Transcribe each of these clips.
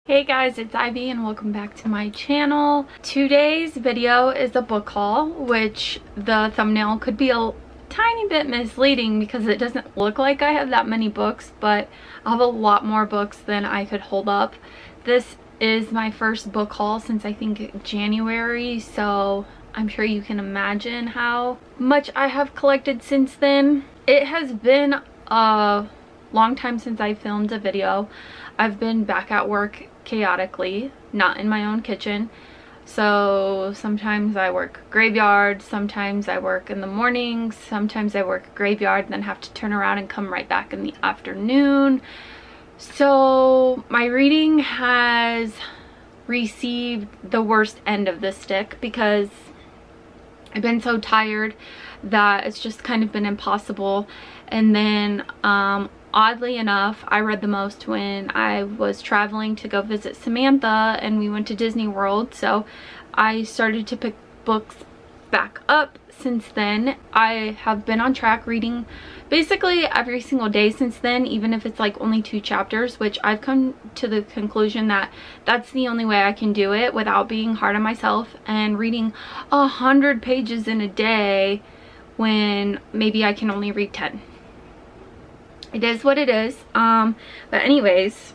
Hey guys, it's Ivy and welcome back to my channel. Today's video is a book haul, which the thumbnail could be a tiny bit misleading because it doesn't look like I have that many books, but I have a lot more books than I could hold up. This is my first book haul since I think January, so I'm sure you can imagine how much I have collected since then. It has been a long time since I filmed a video. I've been back at work chaotically, not in my own kitchen, so sometimes I work graveyard, sometimes I work in the mornings, sometimes I work graveyard and then have to turn around and come right back in the afternoon. So my reading has received the worst end of the stick because I've been so tired that it's just kind of been impossible. And then oddly enough, I read the most when I was traveling to go visit Samantha and we went to Disney World, so I started to pick books back up since then. I have been on track reading basically every single day since then, even if it's like only 2 chapters, which I've come to the conclusion that that's the only way I can do it without being hard on myself and reading 100 pages in a day when maybe I can only read 10. It is what it is. But anyways,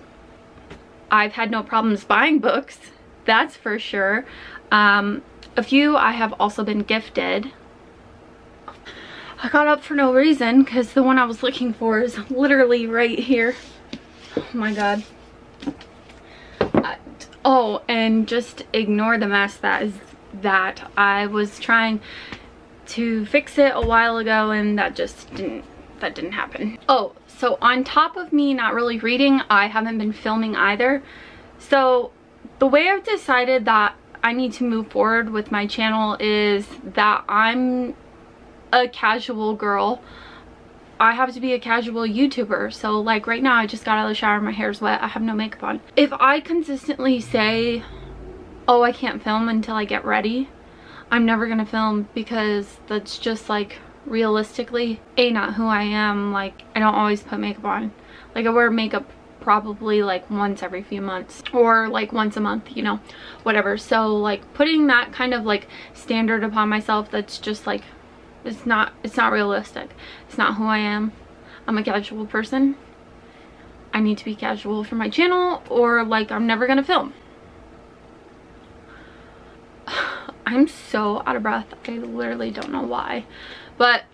I've had no problems buying books, that's for sure. A few I have also been gifted. I got up for no reason because the one I was looking for is literally right here. Oh my god. Oh, and just ignore the mess that is that. I was trying to fix it a while ago and that just didn't happen. Oh, so on top of me not really reading, I haven't been filming either. So the way I've decided that I need to move forward with my channel is that I'm a casual girl. I have to be a casual YouTuber. So like right now I just got out of the shower, my hair's wet, I have no makeup on. If I consistently say, oh, I can't film until I get ready, I'm never gonna film because that's just like realistically not who I am. Like I don't always put makeup on. Like I wear makeup probably like once every few months or like once a month, you know, whatever. So like putting that kind of like standard upon myself, that's just like it's not realistic. It's not who I am. I'm a casual person. I need to be casual for my channel or like I'm never gonna film. I'm so out of breath. I literally don't know why. But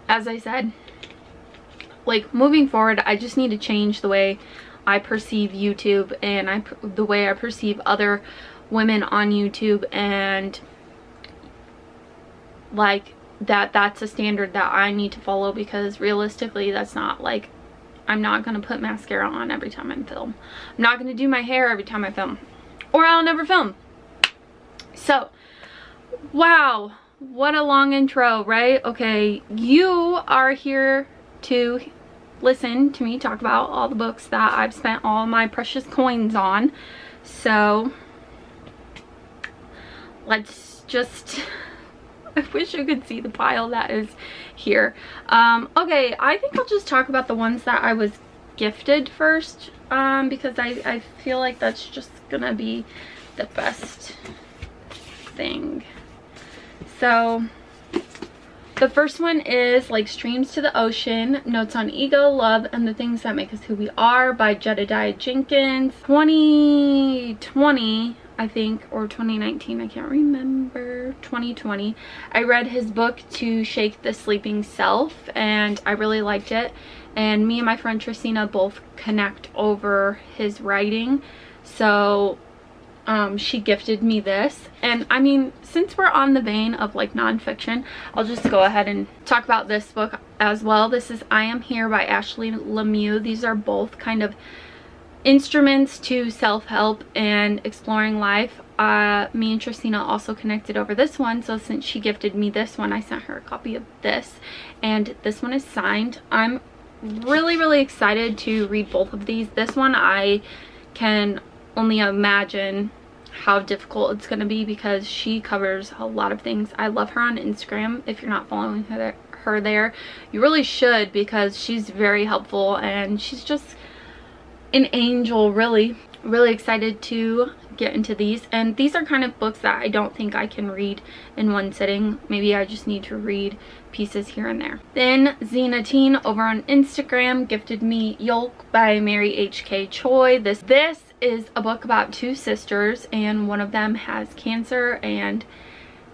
as I said, like moving forward, I just need to change the way I perceive YouTube and the way I perceive other women on YouTube, and like that's a standard that I need to follow because realistically that's not like, I'm not gonna put mascara on every time I film. I'm not gonna do my hair every time I film, or I'll never film. So wow, what a long intro, right? Okay, you are here to listen to me talk about all the books that I've spent all my precious coins on. So let's just I wish I could see the pile that is here. Okay, I think I'll just talk about the ones that I was gifted first, because I feel like that's just gonna be the best thing. So the first one is Like Streams to the Ocean, Notes on Ego, Love, and the Things That Make Us Who We Are by Jedidiah Jenkins. 2020, I think, or 2019, I can't remember. 2020. I read his book To Shake the Sleeping Self and I really liked it. And me and my friend Tristina both connect over his writing. So she gifted me this, and I mean, since we're on the vein of like nonfiction, I'll just go ahead and talk about this book as well. This is I Am Here by Ashley Lemieux. These are both kind of instruments to self-help and exploring life. Me and Tristina also connected over this one, so since she gifted me this one, I sent her a copy of this, and this one is signed. I'm really excited to read both of these. This one I can only imagine how difficult it's going to be because she covers a lot of things. I love her on Instagram. If you're not following her there, you really should, because she's very helpful and she's just an angel, really excited to get into these. And these are kind of books that I don't think I can read in one sitting. Maybe I just need to read pieces here and there. Then Xena Teen over on Instagram gifted me Yolk by Mary H.K. Choi. This is a book about two sisters, and one of them has cancer and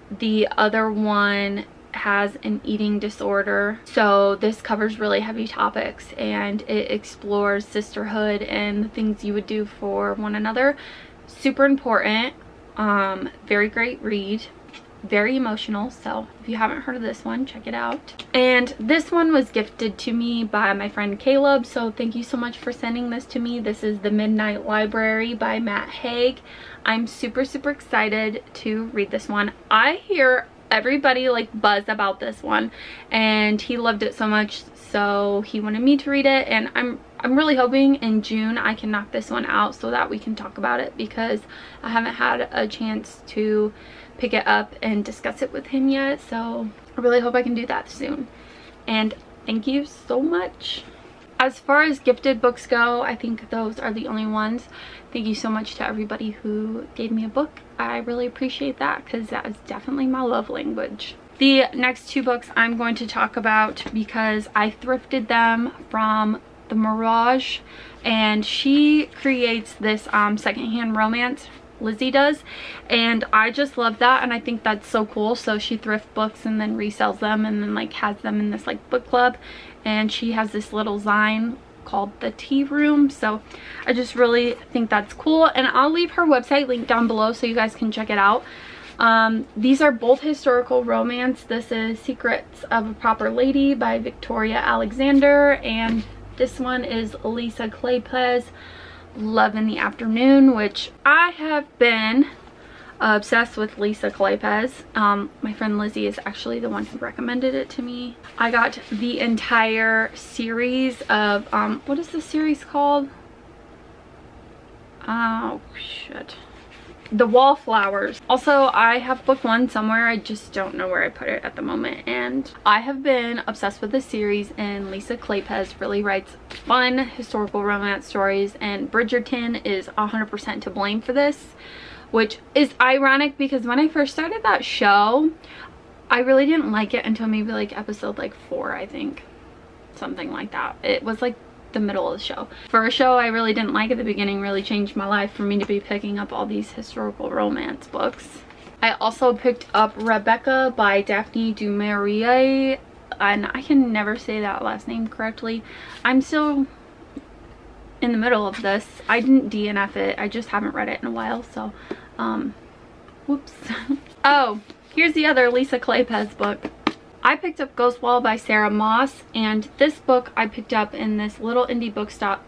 the other one has an eating disorder. So this covers really heavy topics, and it explores sisterhood and the things you would do for one another. Super important. Very great read, very emotional. So if you haven't heard of this one, check it out. And this one was gifted to me by my friend Caleb, so thank you so much for sending this to me. This is The Midnight Library by Matt Haig. I'm super excited to read this one. I hear everybody like buzz about this one, and he loved it so much, so he wanted me to read it. And I'm really hoping in June I can knock this one out so that we can talk about it, because I haven't had a chance to pick it up and discuss it with him yet. So I really hope I can do that soon. And thank you so much. As far as gifted books go, I think those are the only ones. Thank you so much to everybody who gave me a book. I really appreciate that, because that is definitely my love language. The next two books I'm going to talk about because I thrifted them from the Mirage, and she creates this secondhand romance, Lizzie does, and I just love that, and I think that's so cool. So she thrifts books and then resells them, and then like has them in this like book club, and she has this little zine called The Tea Room. So I just really think that's cool, and I'll leave her website linked down below so you guys can check it out. These are both historical romance. This is Secrets of a Proper Lady by Victoria Alexander, and this one is Lisa Kleypas, Love in the Afternoon, which I have been obsessed with Lisa Kleypas. My friend Lizzie is actually the one who recommended it to me. I got the entire series of what is the series called? Oh shit, The Wallflowers. Also, I have book one somewhere. I just don't know where I put it at the moment. And I have been obsessed with this series, and Lisa Kleypas really writes fun historical romance stories, and Bridgerton is 100% to blame for this, which is ironic because when I first started that show, I really didn't like it until maybe like episode like 4, I think. Something like that. It was like the middle of the show. For a show I really didn't like at the beginning, really changed my life for me to be picking up all these historical romance books. I also picked up Rebecca by Daphne du Maurier, and I can never say that last name correctly. I'm still in the middle of this. I didn't DNF it, I just haven't read it in a while, so whoops. Oh, here's the other Lisa Kleypas book. I picked up Ghostwall by Sarah Moss, and this book I picked up in this little indie bookshop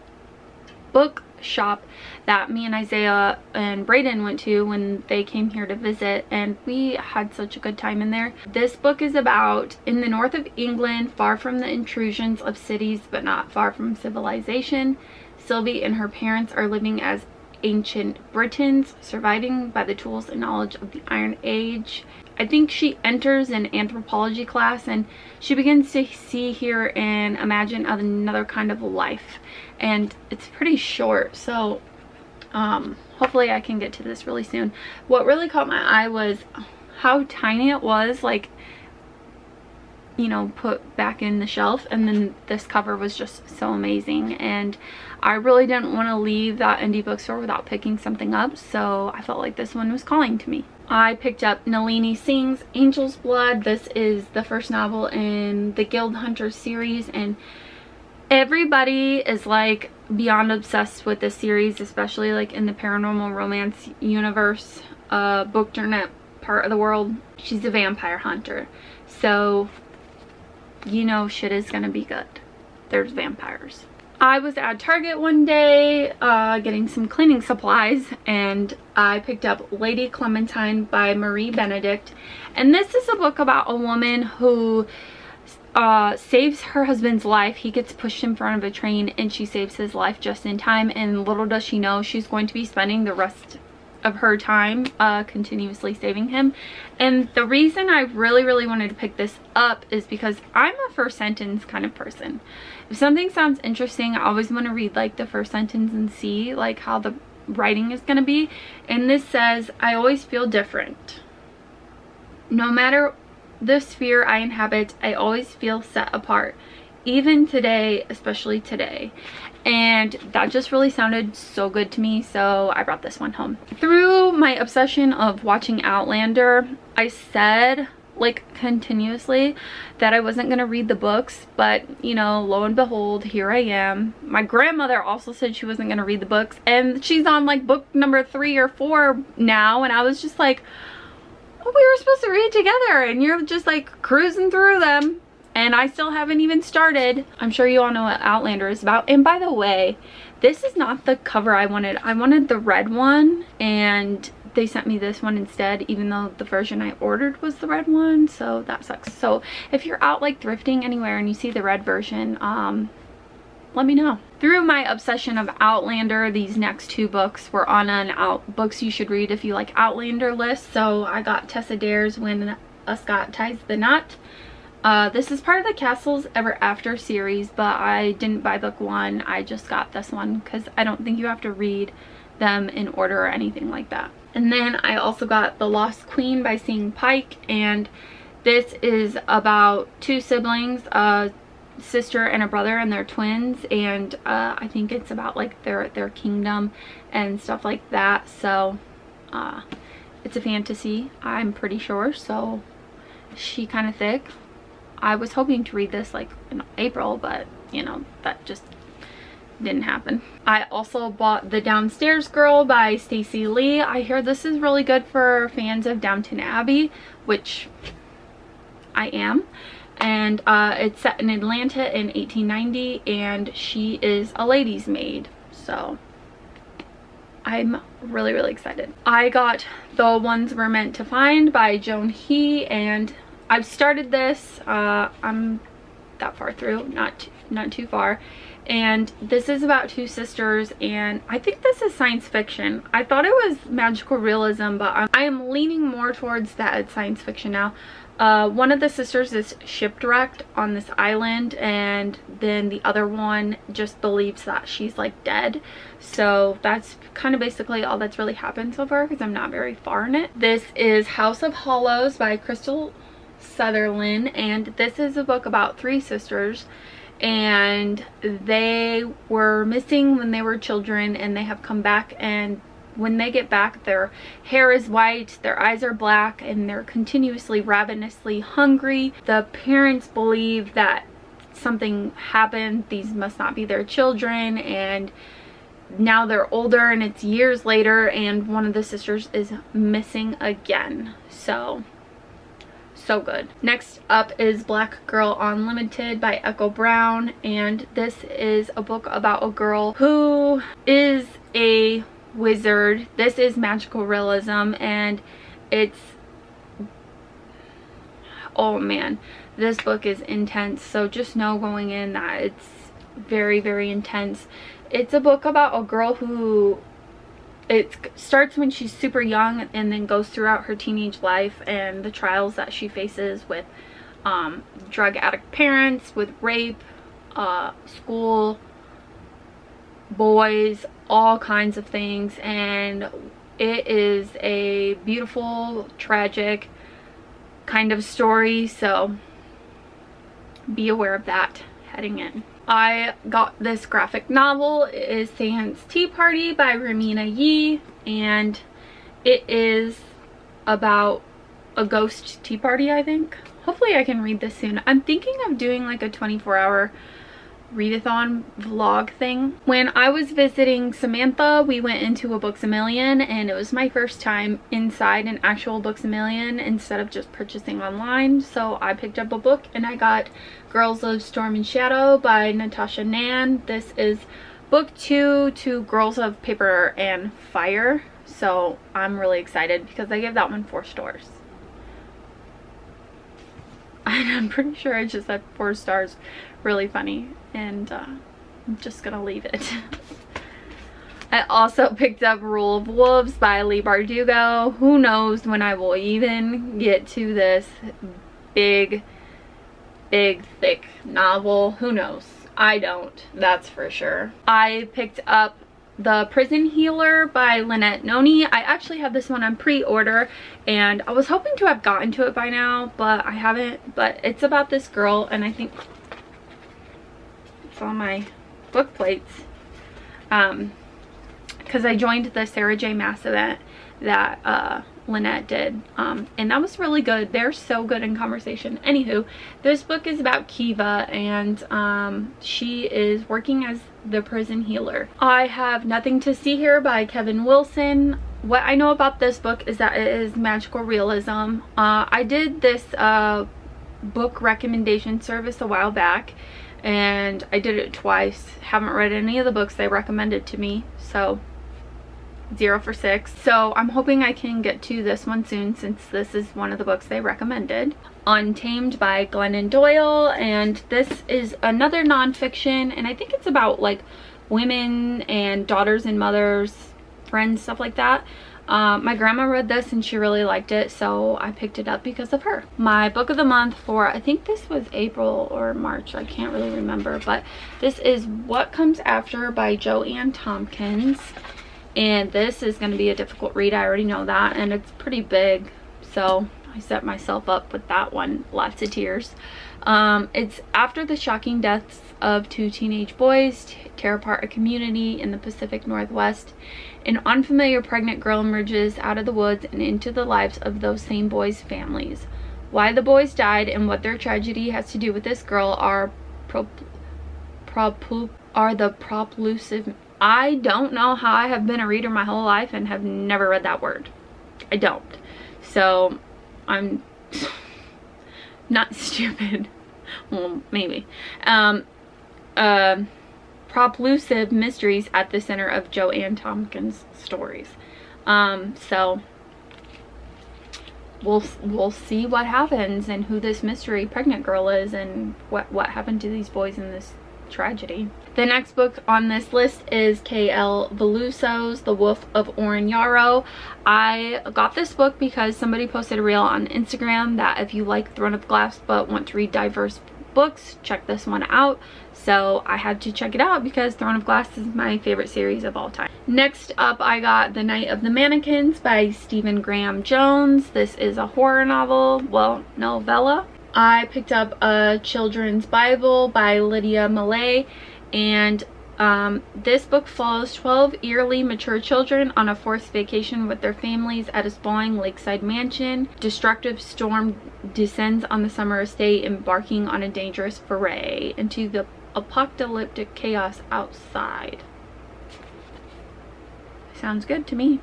that me and Isaiah and Brayden went to when they came here to visit, and we had such a good time in there. This book is about, in the north of England, far from the intrusions of cities but not far from civilization, Sylvie and her parents are living as ancient Britons, surviving by the tools and knowledge of the Iron Age. I think she enters an anthropology class, and she begins to see, hear, and imagine another kind of life. And it's pretty short, so hopefully I can get to this really soon. What really caught my eye was how tiny it was, like, you know, put back in the shelf, and then this cover was just so amazing, and I really didn't want to leave that indie bookstore without picking something up, so I felt like this one was calling to me. I picked up Nalini Singh's Angel's Blood. This is the first novel in the Guild Hunter series, and everybody is like beyond obsessed with this series, especially like in the paranormal romance universe, book journal part of the world. She's a vampire hunter, so you know shit is gonna be good. There's vampires. I was at Target one day getting some cleaning supplies, and I picked up Lady Clementine by Marie Benedict, and this is a book about a woman who saves her husband's life. He gets pushed in front of a train, and she saves his life just in time, and little does she know she's going to be spending the rest of her time continuously saving him. And the reason I really wanted to pick this up is because I'm a first sentence kind of person. If something sounds interesting, I always want to read like the first sentence and see like how the writing is going to be. And this says, I always feel different. No matter the sphere I inhabit, I always feel set apart. Even today, especially today. And that just really sounded so good to me, so I brought this one home. Through my obsession of watching Outlander, I said like continuously that I wasn't gonna read the books, but you know, lo and behold, here I am. My grandmother also said she wasn't gonna read the books, and she's on like book number 3 or 4 now, and I was just like, oh, we were supposed to read together and you're just like cruising through them. And I still haven't even started. I'm sure you all know what Outlander is about. And by the way, this is not the cover I wanted. I wanted the red one, and they sent me this one instead, even though the version I ordered was the red one. So that sucks. So if you're out like thrifting anywhere and you see the red version, let me know. Through my obsession of Outlander, these next 2 books were on an books you should read if you like Outlander list. So I got Tessa Dare's When a Scot Ties the Knot. This is part of the Castles Ever After series, but I didn't buy book 1. I just got this one because I don't think you have to read them in order or anything like that. And then I also got The Lost Queen by Singh Pike, and this is about 2 siblings, a sister and a brother, and they're twins, and I think it's about like their kingdom and stuff like that. So it's a fantasy, I'm pretty sure, so she kind of thick. I was hoping to read this like in April, but you know, that just didn't happen. I also bought The Downstairs Girl by Stacey Leigh. I hear this is really good for fans of Downton Abbey, which I am. And it's set in Atlanta in 1890, and she is a lady's maid. So I'm really excited. I got The Ones We're Meant to Find by Joan He, and I've started this. I'm that far through, not too far, and this is about 2 sisters, and I think this is science fiction. I thought it was magical realism, but I am leaning more towards that science fiction now. One of the sisters is shipwrecked on this island, and then the other one just believes that she's like dead. So that's kind of basically all that's really happened so far, because I'm not very far in it. This is House of Hollows by Krystal Sutherland, and this is a book about 3 sisters, and they were missing when they were children, and they have come back, and when they get back, their hair is white, their eyes are black, and they're continuously ravenously hungry. The parents believe that something happened, these must not be their children, and now they're older and it's years later, and one of the sisters is missing again. So good. Next up is Black Girl Unlimited by Echo Brown, and this is a book about a girl who is a wizard. This is magical realism, and it's, oh man, this book is intense. So just know going in that it's very intense. It's a book about a girl who, it starts when she's super young and then goes throughout her teenage life, and the trials that she faces with drug addict parents, with rape, school, boys, all kinds of things. And it is a beautiful, tragic kind of story, so be aware of that heading in. I got this graphic novel. It is Seance Tea Party by Reimena, and it is about a ghost tea party, I think. Hopefully I can read this soon. I'm thinking of doing like a 24-hour readathon vlog thing. When I was visiting Samantha, we went into a Books-A-Million, and it was my first time inside an actual Books-A-Million instead of just purchasing online. So I picked up a book, and I got Girls of Storm and Shadow by Natasha Nan. This is book 2 to Girls of Paper and Fire. So I'm really excited because I gave that one 4 stars. And I'm pretty sure I just said 4 stars. Really funny. And I'm just gonna leave it. I also picked up Rule of Wolves by Leigh Bardugo. Who knows when I will even get to this big, thick novel. Who knows? I don't, that's for sure. I picked up The Prison Healer by Lynette Noni. I actually have this one on pre-order, and I was hoping to have gotten to it by now, but I haven't. But it's about this girl, and I think it's on my book plates. Because I joined the Sarah J. Maas event that Lynette did, and that was really good. They're so good in conversation. Anywho, this book is about Kiva, and she is working as the prison healer. I have Nothing to See Here by Kevin Wilson. What I know about this book is that it is magical realism. I did this book recommendation service a while back, and I did it twice. Haven't read any of the books they recommended to me, so 0 for 6. So I'm hoping I can get to this one soon, since this is one of the books they recommended. Untamed by Glennon Doyle, and this is another nonfiction, and I think it's about like women and daughters and mothers, friends, stuff like that. My grandma read this and she really liked it, so I picked it up because of her. My book of the month for, I think this was April or March, I can't really remember, but this is What Comes After by Jo Ann Tompkins. And this is going to be a difficult read, I already know that, and it's pretty big, so I set myself up with that one. Lots of tears. It's after the shocking deaths of 2 teenage boys tear apart a community in the Pacific Northwest. An unfamiliar pregnant girl emerges out of the woods and into the lives of those same boys' families. Why the boys died and what their tragedy has to do with this girl are the proplusive. I don't know how I have been a reader my whole life and have never read that word. I don't. So I'm not stupid. Well, maybe. Proplusive mysteries at the center of Jo Ann Tompkins stories. So we'll see what happens and who this mystery pregnant girl is and what happened to these boys in this tragedy. The next book on this list is K.L. Veluso's The Wolf of Oren Yarrow. I got this book because somebody posted a reel on Instagram that if you like Throne of Glass but want to read diverse books, check this one out. So I had to check it out because Throne of Glass is my favorite series of all time. Next up, I got The Night of the Mannequins by Stephen Graham Jones. This is a horror novel, well, novella. I picked up a children's Bible by Lydia Millay, and this book follows 12 eerily mature children on a forced vacation with their families at a sprawling lakeside mansion. Destructive storm descends on the summer estate, embarking on a dangerous foray into the apocalyptic chaos outside. Sounds good to me.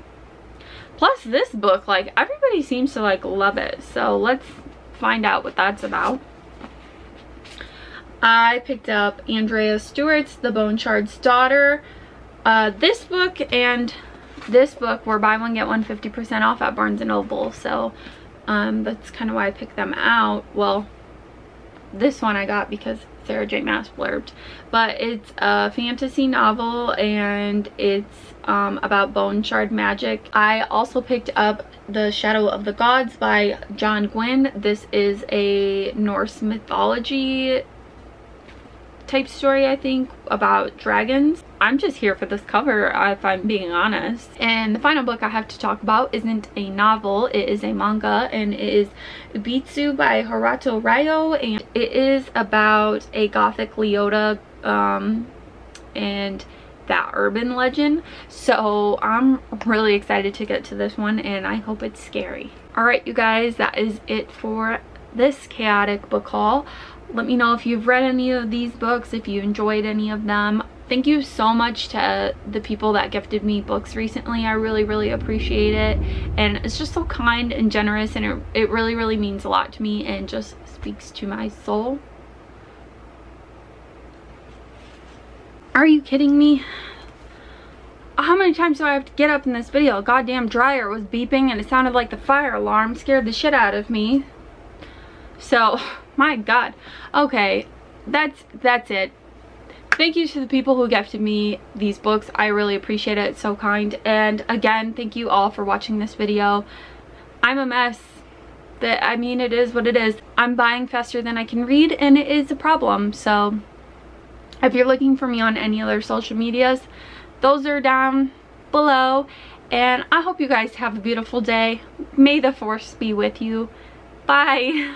Plus this book, like, everybody seems to like love it, so let's find out what that's about. I picked up Andrea Stewart's The Bone Shard's Daughter. This book and this book were buy one get one 50% off at Barnes & Noble, so that's kind of why I picked them out. Well, this one I got because Sarah J. Maas blurbed, but it's a fantasy novel and it's about bone shard magic. I also picked up The Shadow of the Gods by John Gwynne. This is a Norse mythology type story, I think, about dragons. I'm just here for this cover, if I'm being honest. And the final book I have to talk about isn't a novel, it is a manga, and it is Ubitsu by Harato Ryo, and it is about a gothic Leota and that urban legend. So I'm really excited to get to this one, and I hope it's scary. Alright, you guys, that is it for this chaotic book haul. Let me know if you've read any of these books, if you enjoyed any of them. Thank you so much to the people that gifted me books recently. I really appreciate it, and it's just so kind and generous, and it really means a lot to me and just speaks to my soul. Are you kidding me? How many times do I have to get up in this video? A goddamn dryer was beeping and it sounded like the fire alarm. Scared the shit out of me. So, my god. Okay, that's it. thank you to the people who gifted me these books. I really appreciate it. It's so kind. And again, thank you all for watching this video. I'm a mess. I mean, it is what it is. I'm buying faster than I can read, and it is a problem. So if you're looking for me on any other social medias, those are down below. And I hope you guys have a beautiful day. May the force be with you. Bye.